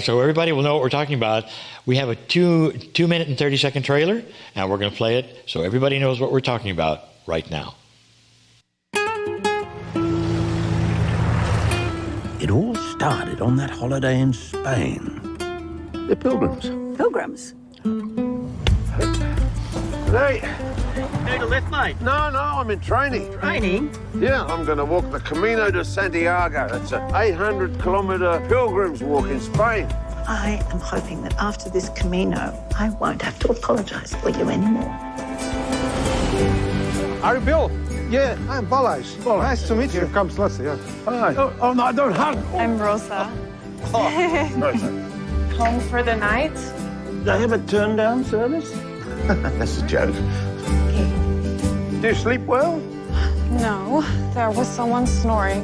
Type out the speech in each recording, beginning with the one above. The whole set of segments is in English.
So everybody will know what we're talking about. We have a 2-minute and 30-second trailer, and we're going to play it so everybody knows what we're talking about right now. It all started on that holiday in Spain. They're pilgrims. Pilgrims? Hey. Go to left, mate. No, I'm in training. Training? Yeah, I'm going to walk the Camino de Santiago. That's an 800-kilometre pilgrim's walk in Spain. I am hoping that after this Camino, I won't have to apologise for you anymore. Are you Bill? Yeah, I'm Balázs. Nice to meet you. Here comes Leslie, yeah. Hi. Oh, no, don't hug. I'm Rosa. Rosa. Home for the night? They have a turn-down service? That's a joke. Do you sleep well? No, there was someone snoring.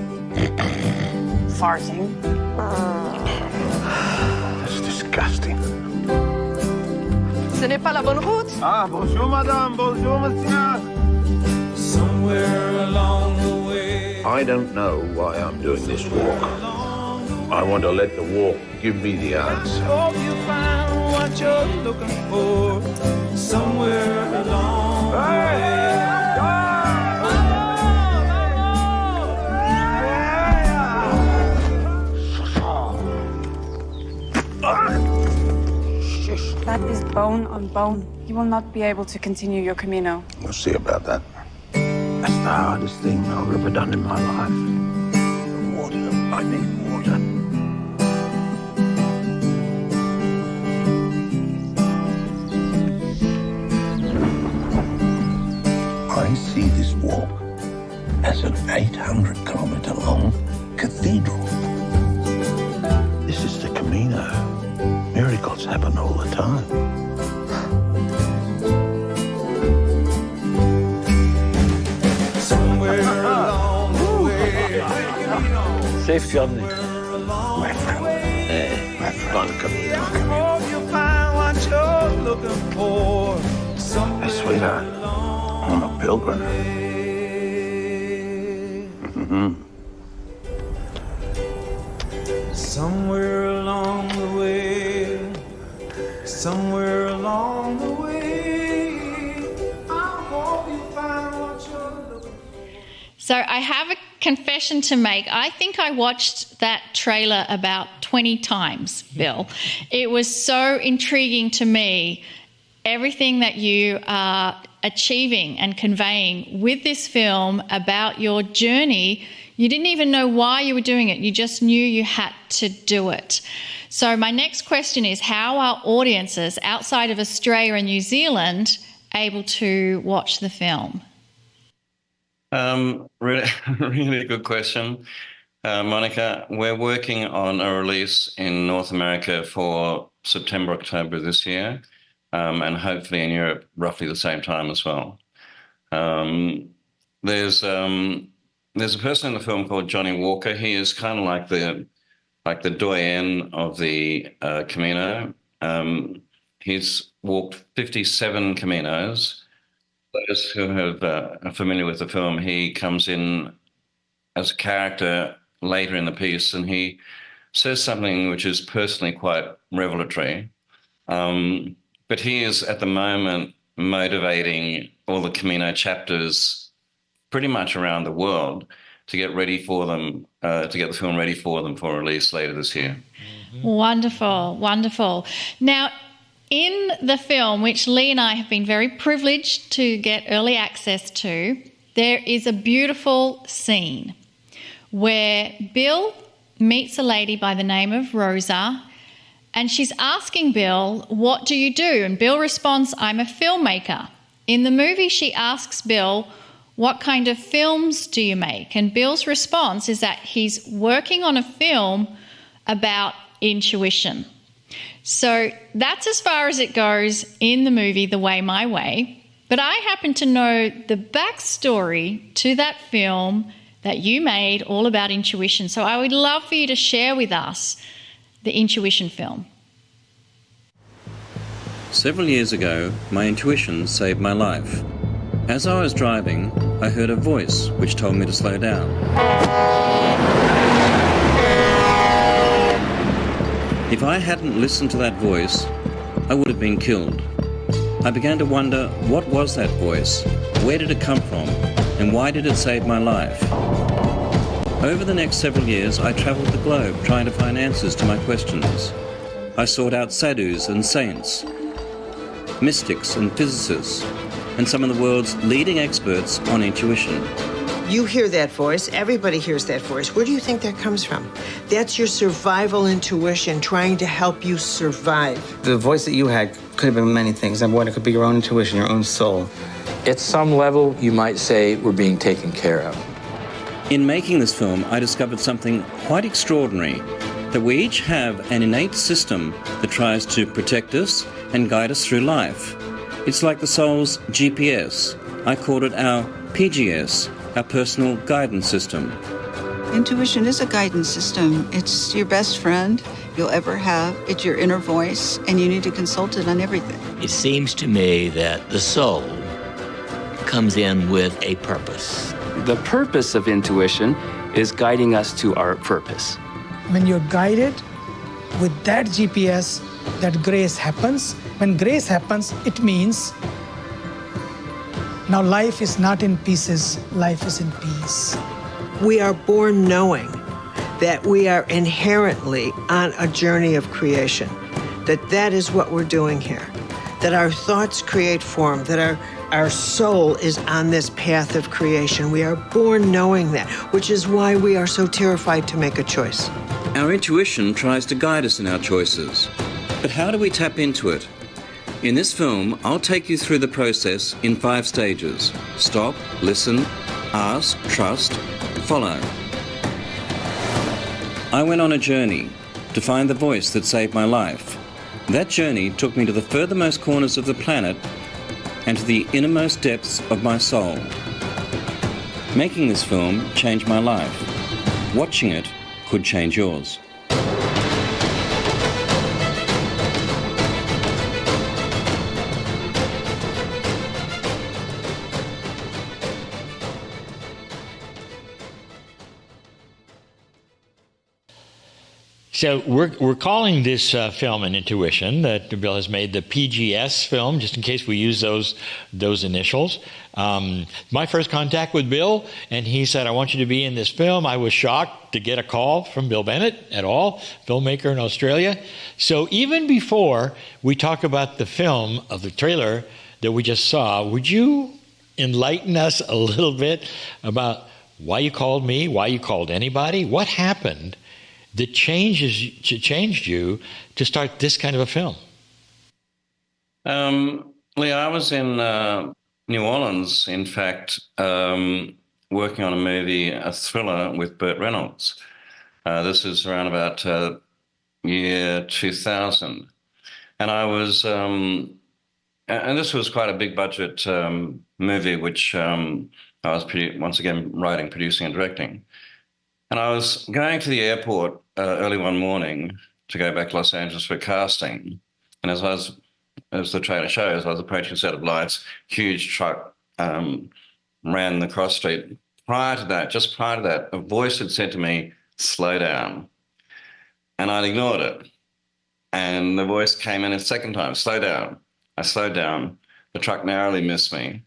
Farting. That's disgusting. Ce n'est pas la bonne route. Ah, bonjour, madame. Bonjour, monsieur. Somewhere along the way. I don't know why I'm doing this walk. I want to let the walk give me the answer. Hope you find what you're looking for. Somewhere along the way. That is bone on bone. You will not be able to continue your Camino. We'll see about that. That's the hardest thing I've ever done in my life. The water. I need water. I see this walk as an 800-kilometre long cathedral. This is the Camino. Miracles happen all the time. Somewhere along the way. Safe journey. My friend. My friend. I hope you find what you're looking for. Hey, sweetheart. I'm a pilgrim. Somewhere along the way. Somewhere along the way. I hope you find what you're looking for. So I have a confession to make. I think I watched that trailer about 20 times, Bill. It was so intriguing to me, everything that you are achieving and conveying with this film about your journey. You didn't even know why you were doing it. You just knew you had to do it. So my next question is, how are audiences outside of Australia and New Zealand able to watch the film? Really good question, Monica. We're working on a release in North America for September, October this year, and hopefully in Europe roughly the same time as well. There's a person in the film called Johnny Walker. He is kind of like the doyen of the Camino. He's walked 57 Caminos. Those who are familiar with the film, he comes in as a character later in the piece, and he says something which is personally quite revelatory. But he is at the moment motivating all the Camino chapters pretty much around the world to get ready for them, to get the film ready for them for release later this year. Mm-hmm. Wonderful, wonderful. Now, in the film, which Lee and I have been very privileged to get early access to, there is a beautiful scene where Bill meets a lady by the name of Rosa, and she's asking Bill, "What do you do?" And Bill responds, "I'm a filmmaker." In the movie, she asks Bill, "What kind of films do you make?" And Bill's response is that he's working on a film about intuition. So that's as far as it goes in the movie, The Way, My Way. But I happen to know the backstory to that film that you made all about intuition. So I would love for you to share with us the intuition film. Several years ago, my intuition saved my life. As I was driving, I heard a voice which told me to slow down. If I hadn't listened to that voice, I would have been killed. I began to wonder, what was that voice? Where did it come from? And why did it save my life? Over the next several years, I traveled the globe trying to find answers to my questions. I sought out sadhus and saints, mystics and physicists, and some of the world's leading experts on intuition. You hear that voice, everybody hears that voice. Where do you think that comes from? That's your survival intuition trying to help you survive. The voice that you had could have been many things. Number one, it could be your own intuition, your own soul. At some level, you might say we're being taken care of. In making this film, I discovered something quite extraordinary, that we each have an innate system that tries to protect us and guide us through life. It's like the soul's GPS. I called it our PGS, our personal guidance system. Intuition is a guidance system. It's your best friend you'll ever have. It's your inner voice, and you need to consult it on everything. It seems to me that the soul comes in with a purpose. The purpose of intuition is guiding us to our purpose. When you're guided with that GPS, that grace happens. When grace happens, it means now life is not in pieces, life is in peace. We are born knowing that we are inherently on a journey of creation, that is what we're doing here, that our thoughts create form, that our soul is on this path of creation. We are born knowing that, which is why we are so terrified to make a choice. Our intuition tries to guide us in our choices. But how do we tap into it? In this film, I'll take you through the process in 5 stages. Stop, listen, ask, trust, follow. I went on a journey to find the voice that saved my life. That journey took me to the furthermost corners of the planet and to the innermost depths of my soul. Making this film changed my life. Watching it could change yours. So we're calling this film an intuition that Bill has made the PGS film, just in case we use those initials. My first contact with Bill, and he said, I want you to be in this film. I was shocked to get a call from Bill Bennett at all, filmmaker in Australia. So even before we talk about the film of the trailer that we just saw, would you enlighten us a little bit about why you called me, why you called anybody? What happened that changed you to start this kind of a film? Lee, I was in New Orleans, in fact, working on a movie, a thriller with Burt Reynolds. This is around about year 2000. And I was, and this was quite a big budget movie, which I was once again writing, producing and directing. And I was going to the airport early one morning to go back to Los Angeles for casting. And as the trailer shows, I was approaching a set of lights, huge truck ran the cross street. Just prior to that, a voice had said to me, slow down. And I'd ignored it. And the voice came in a second time, slow down. I slowed down. The truck narrowly missed me.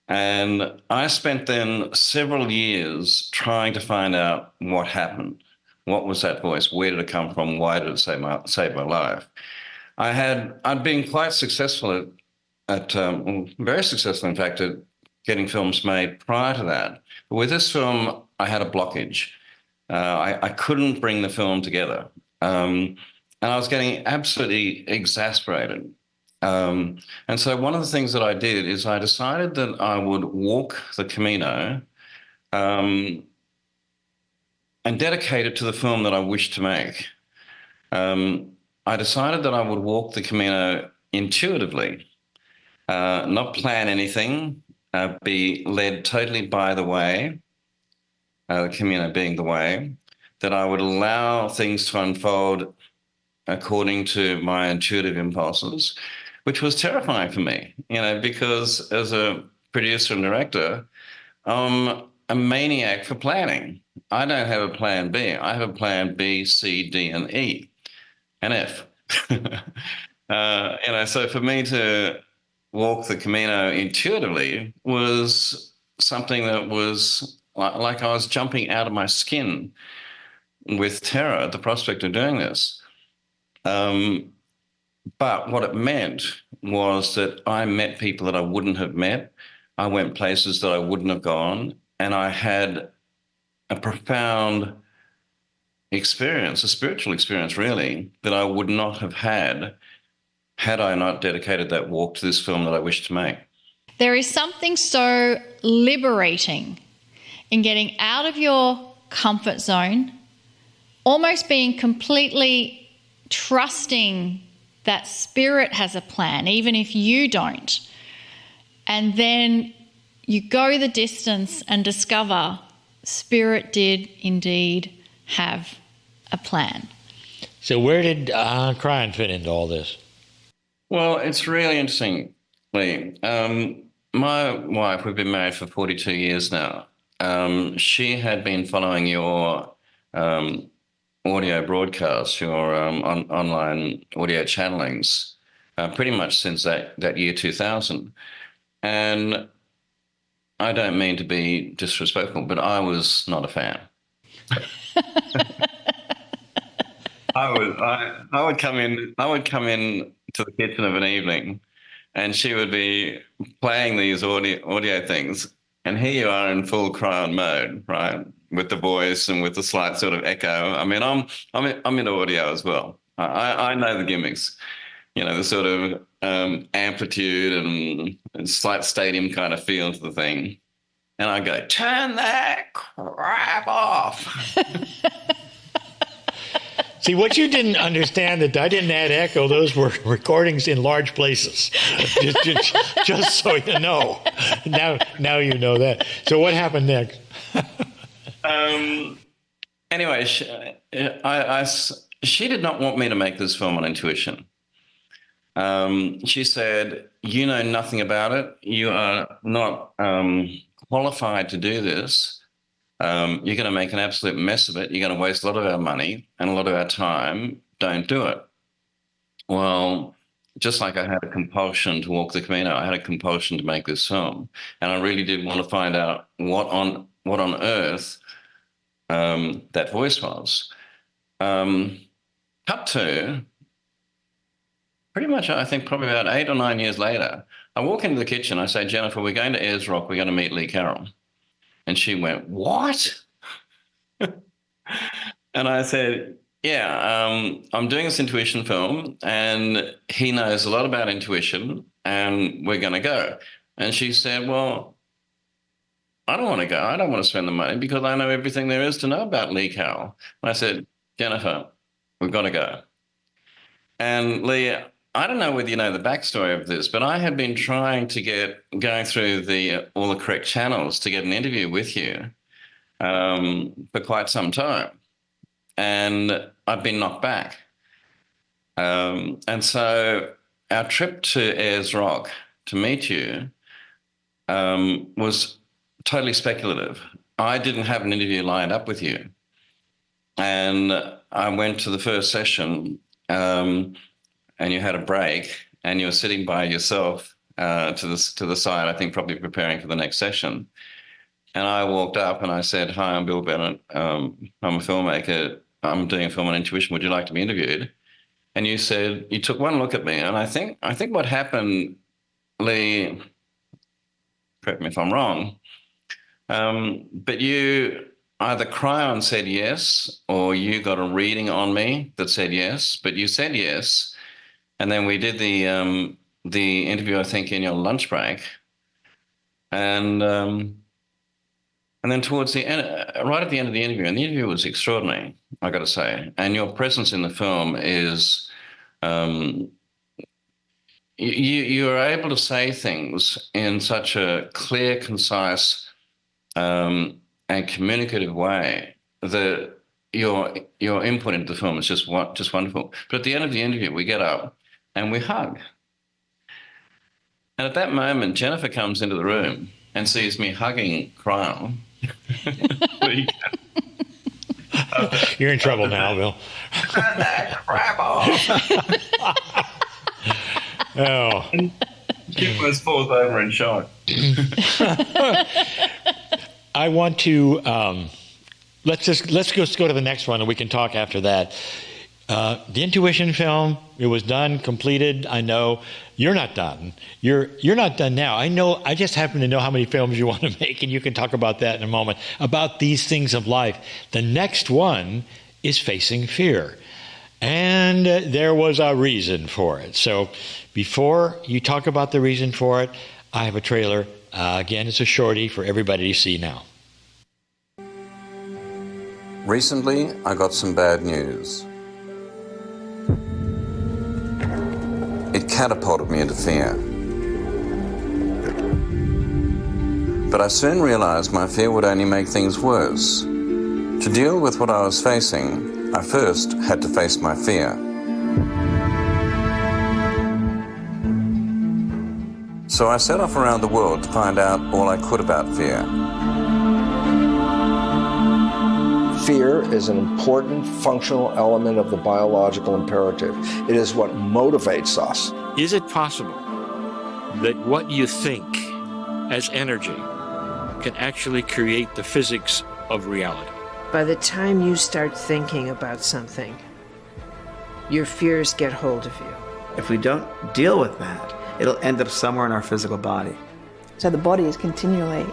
And I spent then several years trying to find out what happened. What was that voice? Where did it come from? Why did it save my life? I'd been quite successful very successful, in fact, at getting films made prior to that. But with this film, I had a blockage. I couldn't bring the film together. And I was getting absolutely exasperated. And so one of the things that I did is I decided that I would walk the Camino and dedicate it to the film that I wished to make. I decided that I would walk the Camino intuitively, not plan anything, be led totally by the way, the Camino being the way, that I would allow things to unfold according to my intuitive impulses, which was terrifying for me, because as a producer and director, I'm a maniac for planning. I don't have a plan B. I have a plan B, C, D, and E. an F. So for me to walk the Camino intuitively was something that was like I was jumping out of my skin with terror at the prospect of doing this. But what it meant was that I met people that I wouldn't have met. I went places that I wouldn't have gone, and I had a profound experience, a spiritual experience, really, that I would not have had I not dedicated that walk to this film that I wish to make. There is something so liberating in getting out of your comfort zone, almost being completely trusting that spirit has a plan, even if you don't. And then you go the distance and discover spirit did indeed have a plan. So where did Kryon fit into all this? Well, it's really interesting, Lee. My wife, we've been married for 42 years now. She had been following your audio broadcasts, your online audio channelings, pretty much since that year 2000. And I don't mean to be disrespectful, but I was not a fan. I would come in to the kitchen of an evening, and she would be playing these audio things, and here you are in full Kryon mode, right, with the voice and with the slight sort of echo. I mean, I'm into audio as well. I know the gimmicks, the sort of amplitude and slight stadium kind of feel to the thing, and I go, turn that crap off. See, what you didn't understand that I didn't add echo, those were recordings in large places. just so you know. Now you know that. So what happened next? Anyway, she did not want me to make this film on intuition. She said, you know nothing about it. You are not qualified to do this. You're going to make an absolute mess of it. You're going to waste a lot of our money and a lot of our time. Don't do it. Well, just like I had a compulsion to walk the Camino, I had a compulsion to make this film. And I really did want to find out what on earth that voice was. Cut to, pretty much, I think probably about 8 or 9 years later, I walk into the kitchen, I say, Jennifer, we're going to Ayers Rock, we're going to meet Lee Carroll. And she went, what? And I said, yeah, I'm doing this intuition film, and he knows a lot about intuition, and we're going to go. And she said, well, I don't want to go. I don't want to spend the money because I know everything there is to know about Lee Carroll. And I said, Jennifer, we've got to go. And Lee, I don't know whether you know the backstory of this, but I had been trying to going through all the correct channels to get an interview with you for quite some time. And I've been knocked back. And so our trip to Ayers Rock to meet you was totally speculative. I didn't have an interview lined up with you. And I went to the first session, and you had a break, and you were sitting by yourself to the side, I think probably preparing for the next session. And I walked up and I said, hi, I'm Bill Bennett. I'm a filmmaker. I'm doing a film on intuition. Would you like to be interviewed? And you said, you took one look at me, and I think what happened, Lee, correct me if I'm wrong, but you either Kryon said yes, or you got a reading on me that said yes, but you said yes. And then we did the interview, I think, in your lunch break. And then towards the end, right at the end of the interview, and the interview was extraordinary, I got to say. And your presence in the film is, you are able to say things in such a clear, concise, and communicative way that your input into the film is just wonderful. But at the end of the interview, we get up and we hug. And at that moment, Jennifer comes into the room and sees me hugging Kryon. You're in trouble now, Bill. Turn that crap off. Oh. Kid was falls over in shock. I want to let's go to the next one, and we can talk after that. The intuition film, it was done, completed. I know you're not done. You're not done now. I know. I just happen to know how many films you want to make, and you can talk about that in a moment. About these things of life. The next one is Facing Fear, and there was a reason for it. So, before you talk about the reason for it, I have a trailer. Again, it's a shorty for everybody to see now. Recently, I got some bad news. It catapulted me into fear. But I soon realized my fear would only make things worse. To deal with what I was facing, I first had to face my fear. So I set off around the world to find out all I could about fear. Fear is an important functional element of the biological imperative. It is what motivates us. Is it possible that what you think as energy can actually create the physics of reality? By the time you start thinking about something, your fears get hold of you. If we don't deal with that, it'll end up somewhere in our physical body. So the body is continually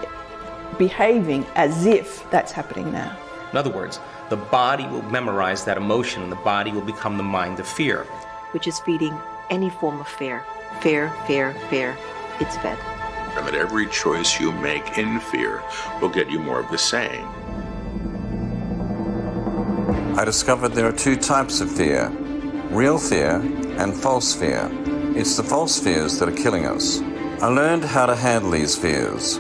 behaving as if that's happening now. In other words, the body will memorize that emotion and the body will become the mind of fear. Which is feeding any form of fear. Fear, fear, fear. It's fed. And that every choice you make in fear will get you more of the same. I discovered there are two types of fear, real fear and false fear. It's the false fears that are killing us. I learned how to handle these fears.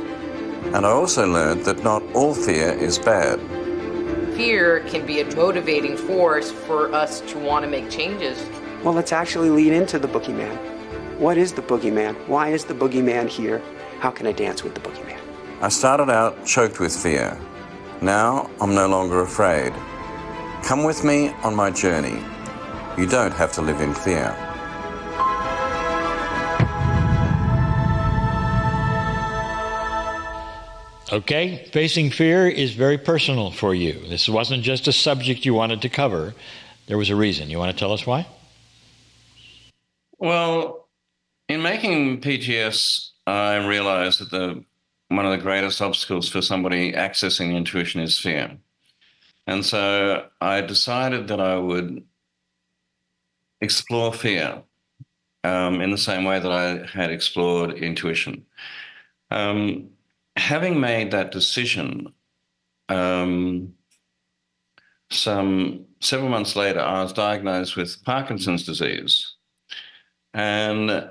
And I also learned that not all fear is bad. Fear can be a motivating force for us to want to make changes. Well, let's actually lean into the boogeyman. What is the boogeyman? Why is the boogeyman here? How can I dance with the boogeyman? I started out choked with fear. Now I'm no longer afraid. Come with me on my journey. You don't have to live in fear. Okay, Facing Fear is very personal for you. This wasn't just a subject you wanted to cover. There was a reason. You want to tell us why? Well, in making PGS, I realized that one of the greatest obstacles for somebody accessing intuition is fear. And so I decided that I would explore fear in the same way that I had explored intuition. Having made that decision, some several months later, I was diagnosed with Parkinson's disease. And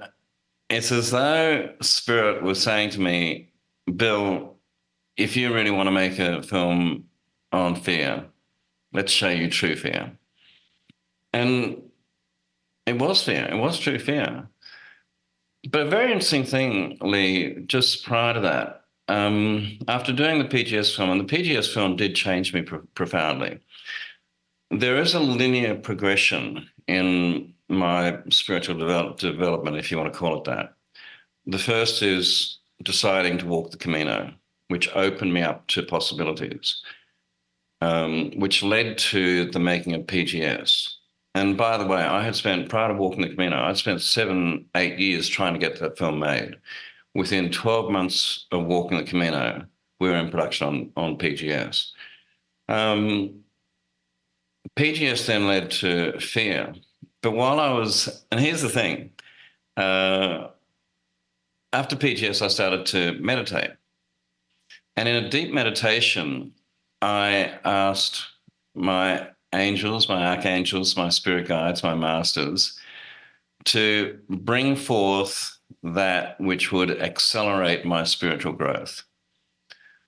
it's as though Spirit was saying to me, Bill, if you really want to make a film on fear, let's show you true fear. And it was fear. It was true fear. But a very interesting thing, Lee, just prior to that, after doing the PGS film, and the PGS film did change me profoundly, there is a linear progression in my spiritual development, if you want to call it that. The first is deciding to walk the Camino, which opened me up to possibilities, which led to the making of PGS. And by the way, I had spent, prior to walking the Camino, I'd spent 7-8 years trying to get that film made. Within 12 months of walking the Camino, we were in production on PGS. PGS then led to fear. But while I was, and here's the thing, after PGS, I started to meditate. And in a deep meditation, I asked my angels, my archangels, my spirit guides, my masters, to bring forth that which would accelerate my spiritual growth.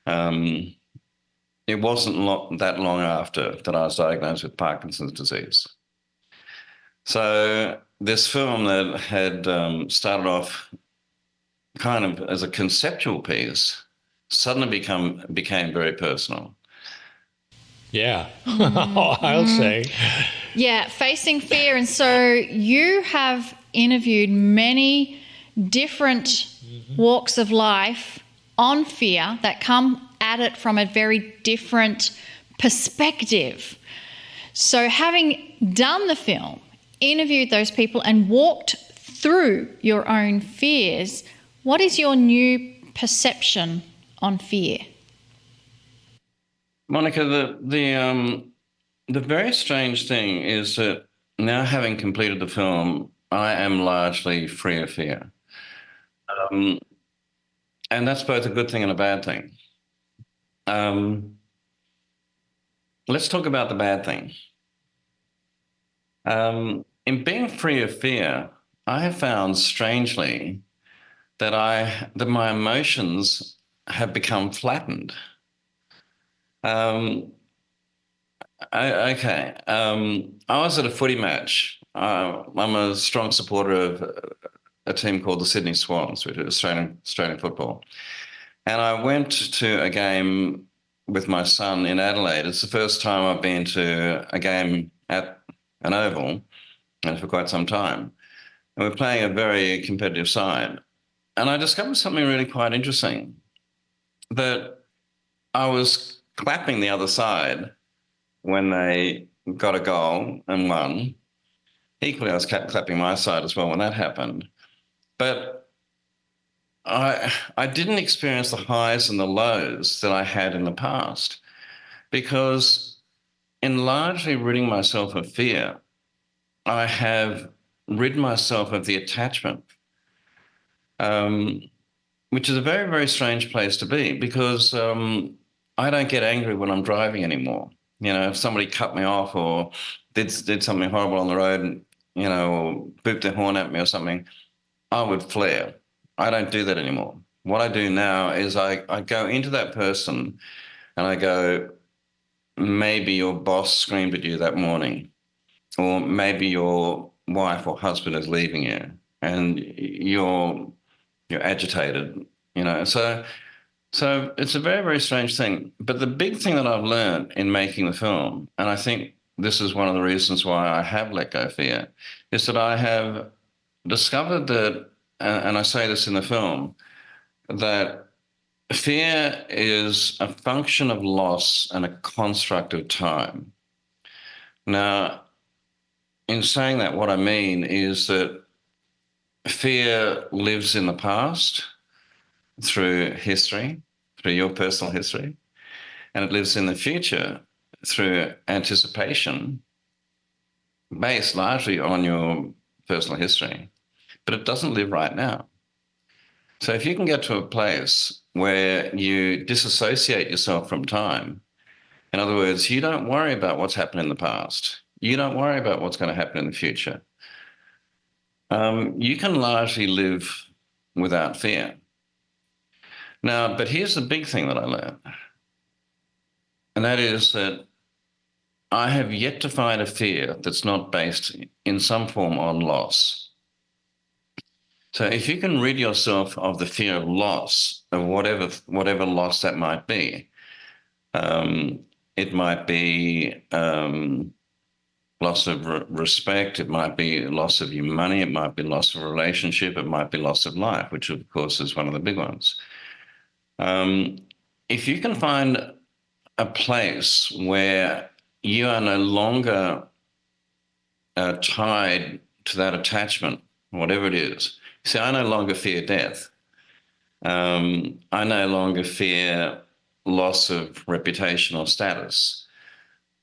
It wasn't that long after that I was diagnosed with Parkinson's disease. So this film that had started off kind of as a conceptual piece suddenly became very personal. Yeah, I'll say. Yeah, facing fear. And so you have interviewed many different walks of life on fear that come at it from a very different perspective. So having done the film, interviewed those people and walked through your own fears, what is your new perception on fear? Monica, the very strange thing is that now, having completed the film, I am largely free of fear. And that's both a good thing and a bad thing. Let's talk about the bad thing. In being free of fear, I have found, strangely, that my emotions have become flattened. I was at a footy match. I'm a strong supporter of a team called the Sydney Swans, which is Australian football. And I went to a game with my son in Adelaide. It's the first time I've been to a game at an oval for quite some time. And we're playing a very competitive side. And I discovered something really quite interesting, that I was clapping the other side when they got a goal and won. Equally, I was clapping my side as well when that happened. But I didn't experience the highs and the lows that I had in the past, because in largely ridding myself of fear, I have rid myself of the attachment, which is a very, very strange place to be, because I don't get angry when I'm driving anymore. You know, if somebody cut me off or did something horrible on the road, you know, or booped their horn at me or something, I would flare. I don't do that anymore. What I do now is I go into that person and I go, maybe your boss screamed at you that morning, or maybe your wife or husband is leaving you and you're agitated, you know. So it's a very, very strange thing. But the big thing that I've learned in making the film, and I think this is one of the reasons why I have let go of fear, is that I have discovered that, and I say this in the film, that fear is a function of loss and a construct of time. Now, in saying that, what I mean is that fear lives in the past through history, through your personal history, and it lives in the future through anticipation based largely on your personal history, but it doesn't live right now. So if you can get to a place where you disassociate yourself from time, in other words, you don't worry about what's happened in the past, you don't worry about what's going to happen in the future, you can largely live without fear. Now, but here's the big thing that I learned, and that is that I have yet to find a fear that's not based in some form on loss. So if you can rid yourself of the fear of loss, of whatever loss that might be, it might be loss of respect, it might be loss of your money, it might be loss of a relationship, it might be loss of life, which of course is one of the big ones. If you can find a place where you are no longer tied to that attachment, whatever it is. See, I no longer fear death. I no longer fear loss of reputation or status.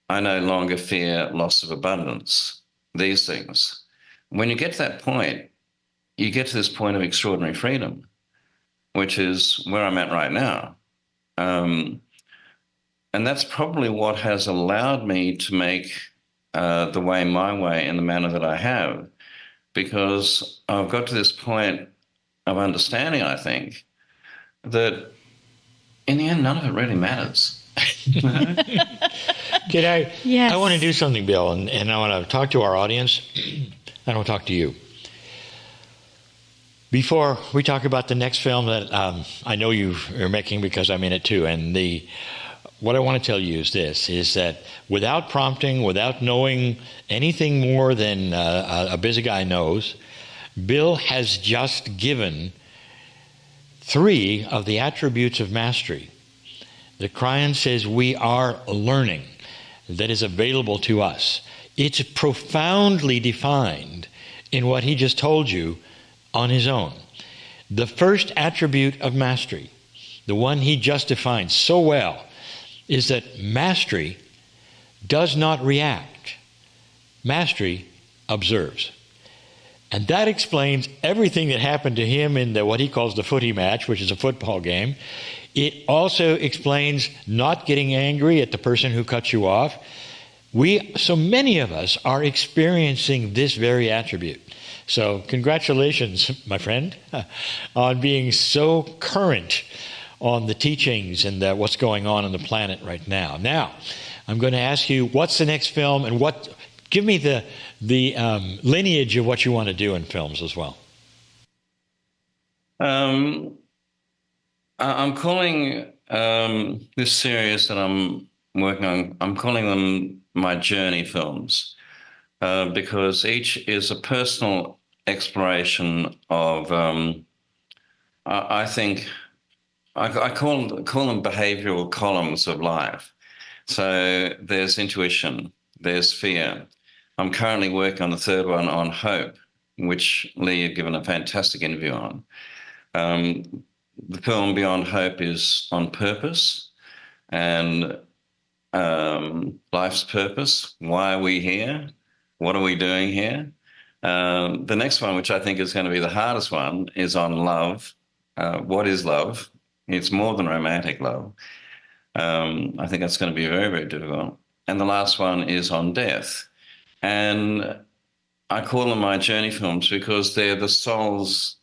I no longer fear loss of abundance, these things. When you get to that point, you get to this point of extraordinary freedom, which is where I'm at right now. And that's probably what has allowed me to make the way my way in the manner that I have, because I've got to this point of understanding, I think, that in the end, none of it really matters. I want to do something, Bill, and I want to talk to our audience. I don't talk to you. Before we talk about the next film that I know you are making, because I'm in it too, and what I want to tell you is this, is that without prompting, without knowing anything more than a busy guy knows, Bill has just given 3 of the attributes of mastery that Kryon says we are learning, that is available to us. It's profoundly defined in what he just told you on his own. The first attribute of mastery, the one he just defined so well, is that mastery does not react. Mastery observes. And that explains everything that happened to him in what he calls the footy match, which is a football game. It also explains not getting angry at the person who cuts you off. So many of us are experiencing this very attribute. So congratulations, my friend, on being so current on the teachings and what's going on the planet right now. Now, I'm going to ask you, what's the next film, and give me the lineage of what you want to do in films as well. I'm calling this series that I'm working on, I'm calling them my journey films, because each is a personal exploration of, I think, I call them behavioral columns of life. So there's intuition, there's fear. I'm currently working on the third one on hope, which Lee had given a fantastic interview on. The film Beyond Hope is on purpose and life's purpose. Why are we here? What are we doing here? The next one, which I think is going to be the hardest one, is on love. What is love? It's more than romantic love. I think that's going to be very, very difficult. And the last one is on death. And I call them my journey films because they're the soul's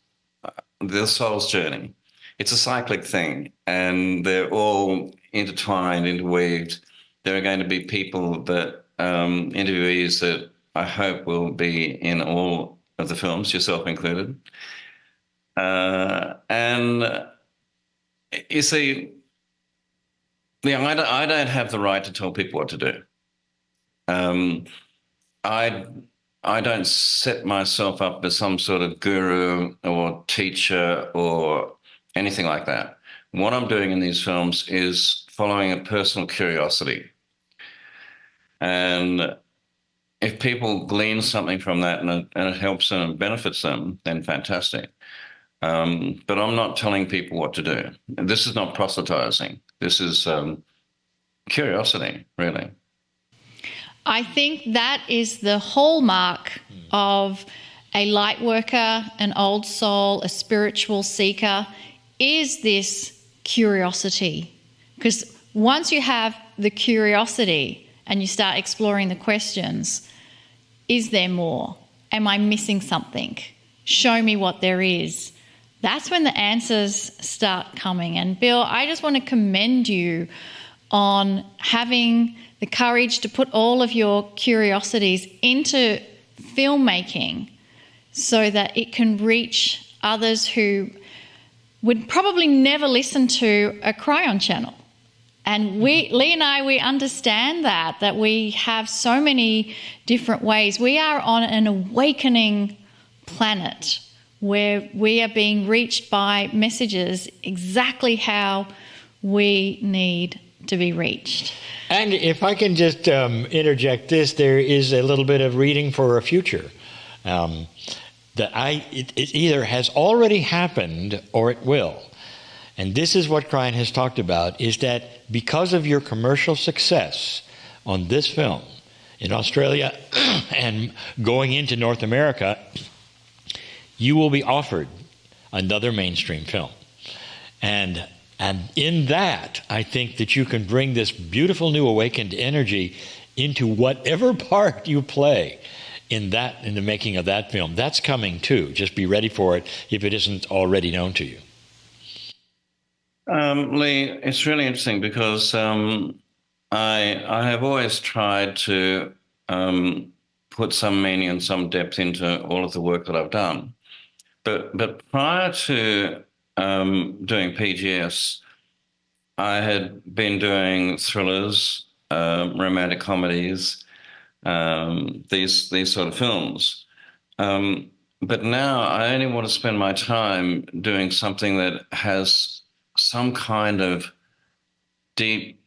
journey. It's a cyclic thing, and they're all intertwined, interweaved. There are going to be people that, interviewees that I hope will be in all of the films, yourself included. And you see, I don't have the right to tell people what to do. I don't set myself up as some sort of guru or teacher or anything like that. What I'm doing in these films is following a personal curiosity. And if people glean something from that and it helps them and benefits them, then fantastic. But I'm not telling people what to do. This is not proselytizing. This is curiosity, really. I think that is the hallmark of a light worker, an old soul, a spiritual seeker, is this curiosity. Because once you have the curiosity and you start exploring the questions, is there more? Am I missing something? Show me what there is. That's when the answers start coming. And Bill, I just want to commend you on having the courage to put all of your curiosities into filmmaking so that it can reach others who would probably never listen to a Kryon channel. And Lee and I, we understand that we have so many different ways. We are on an awakening planet where we are being reached by messages exactly how we need to be reached. And if I can just interject this, there is a little bit of reading for a future. It either has already happened or it will. And this is what Kryon has talked about, is that because of your commercial success on this film in Australia and going into North America, you will be offered another mainstream film. And in that, I think that you can bring this beautiful new awakened energy into whatever part you play in the making of that film. That's coming too. Just be ready for it if it isn't already known to you. Lee, it's really interesting because I have always tried to put some meaning and some depth into all of the work that I've done. But prior to doing PGS, I had been doing thrillers, romantic comedies, these sort of films. But now I only want to spend my time doing something that has some kind of deep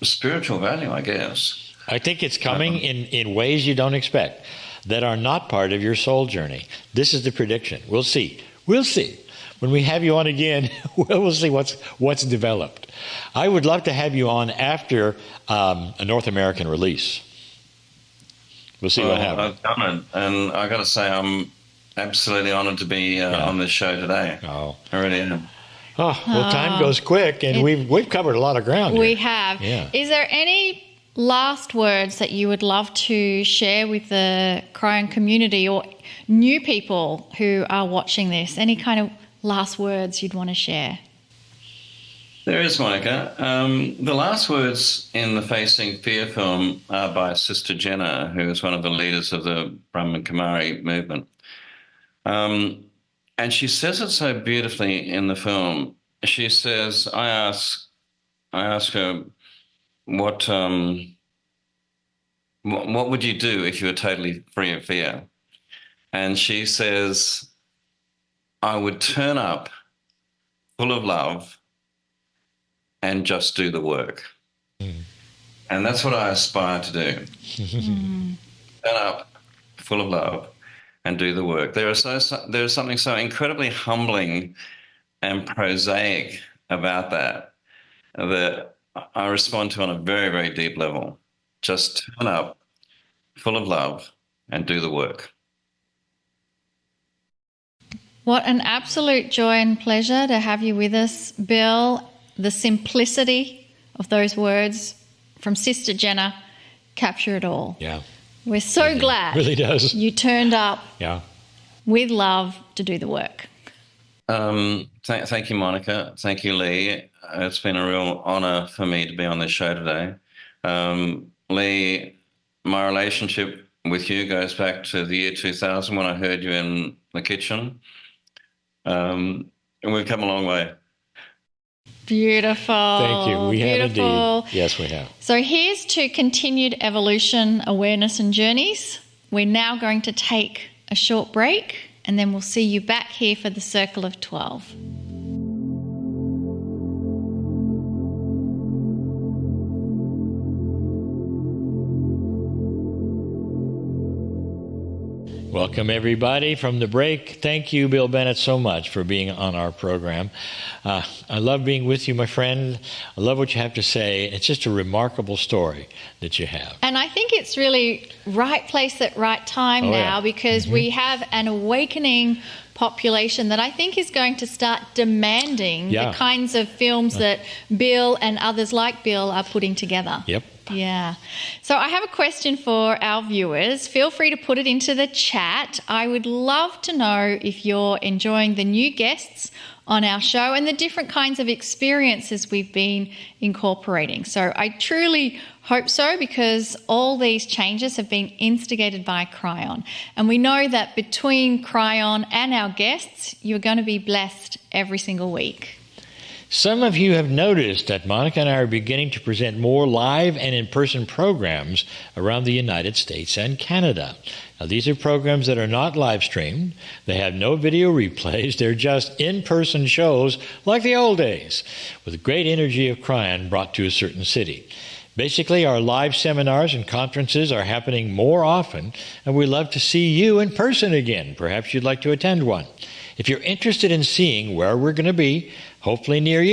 spiritual value, I guess. I think it's coming in ways you don't expect, that are not part of your soul journey. This is the prediction. We'll see. We'll see. When we have you on again, we'll see what's developed. I would love to have you on after a North American release. We'll see what happens. I've done it, and I got to say, I'm absolutely honored to be on this show today. Oh, I really am. Oh, well, time goes quick, and we've covered a lot of ground. We here. have. Yeah. Is there any last words that you would love to share with the Kryon community or new people who are watching this? Any kind of last words you'd want to share? There is, Monica. The last words in the Facing Fear film are by Sister Jenna, who is one of the leaders of the Brahman Kumari movement. And she says it so beautifully in the film. She says, I ask her, what would you do if you were totally free of fear? And she says, I would turn up full of love and just do the work. And that's what I aspire to do. Turn up full of love and do the work. There is something so incredibly humbling and prosaic about that I respond to on a very, very deep level. Just turn up full of love and do the work. What an absolute joy and pleasure to have you with us, Bill. The simplicity of those words from Sister Jenna capture it all. Yeah. We're so glad really does. You turned up with love to do the work. Thank you, Monica. Thank you, Lee. It's been a real honor for me to be on this show today. Lee, my relationship with you goes back to the year 2000 when I heard you in the kitchen. And we've come a long way. Beautiful. Thank you. We have Beautiful. indeed. Yes, we have. So here's to continued evolution, awareness and journeys. We're now going to take a short break and then we'll see you back here for the Circle of 12. Welcome, everybody, from the break. Thank you, Bill Bennett, so much for being on our program. I love being with you, my friend. I love what you have to say. It's just a remarkable story that you have. And I think it's really right place at right time now because we have an awakening population that I think is going to start demanding the kinds of films that Bill and others like Bill are putting together. Yep. Yeah. So I have a question for our viewers. Feel free to put it into the chat. I would love to know if you're enjoying the new guests on our show and the different kinds of experiences we've been incorporating. So I truly hope so because all these changes have been instigated by Kryon. And we know that between Kryon and our guests, you're going to be blessed every single week. Some of you have noticed that Monica and I are beginning to present more live and in-person programs around the United States and Canada. Now, these are programs that are not live streamed. They have no video replays. They're just in-person shows like the old days, with the great energy of Kryon brought to a certain city. Basically, our live seminars and conferences are happening more often, and we love to see you in person again. Perhaps you'd like to attend one. If you're interested in seeing where we're going to be, hopefully near you,